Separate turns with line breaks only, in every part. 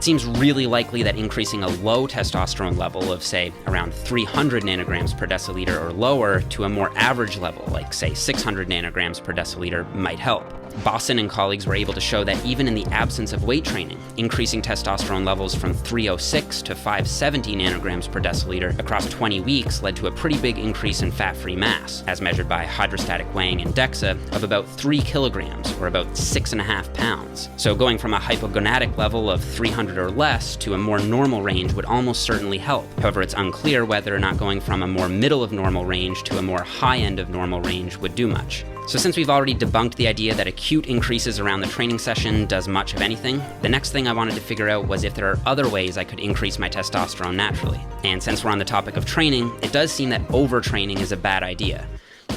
It seems really likely that increasing a low testosterone level of, say, around 300 nanograms per deciliter or lower to a more average level, like, say, 600 nanograms per deciliter, might help. Boston and colleagues were able to show that even in the absence of weight training, increasing testosterone levels from 306 to 570 nanograms per deciliter across 20 weeks led to a pretty big increase in fat-free mass, as measured by hydrostatic weighing in DEXA, of about 3 kilograms, or about 6.5 pounds. So going from a hypogonadic level of 300 or less to a more normal range would almost certainly help. However, it's unclear whether or not going from a more middle of normal range to a more high end of normal range would do much. So since we've already debunked the idea that acute increases around the training session does much of anything, the next thing I wanted to figure out was if there are other ways I could increase my testosterone naturally. And since we're on the topic of training, it does seem that overtraining is a bad idea.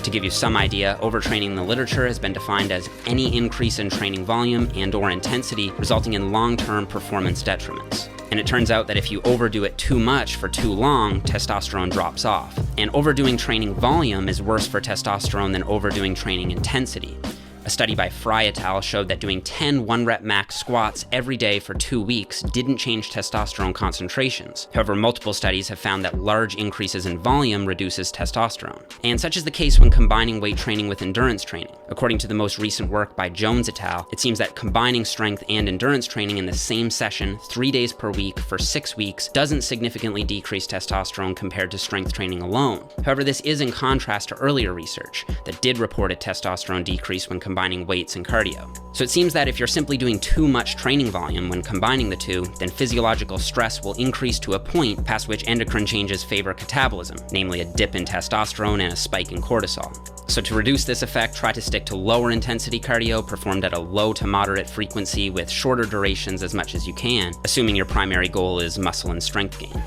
To give you some idea, overtraining in the literature has been defined as any increase in training volume and/or intensity resulting in long-term performance detriments. And it turns out that if you overdo it too much for too long, testosterone drops off. And overdoing training volume is worse for testosterone than overdoing training intensity. A study by Fry et al. Showed that doing 10 1-rep max squats every day for 2 weeks didn't change testosterone concentrations. However, multiple studies have found that large increases in volume reduces testosterone. And such is the case when combining weight training with endurance training. According to the most recent work by Jones et al., it seems that combining strength and endurance training in the same session 3 days per week for 6 weeks doesn't significantly decrease testosterone compared to strength training alone. However, this is in contrast to earlier research that did report a testosterone decrease when combining weights and cardio. So it seems that if you're simply doing too much training volume when combining the two, then physiological stress will increase to a point past which endocrine changes favor catabolism, namely a dip in testosterone and a spike in cortisol. So to reduce this effect, try to stick to lower intensity cardio performed at a low to moderate frequency with shorter durations as much as you can, assuming your primary goal is muscle and strength gain.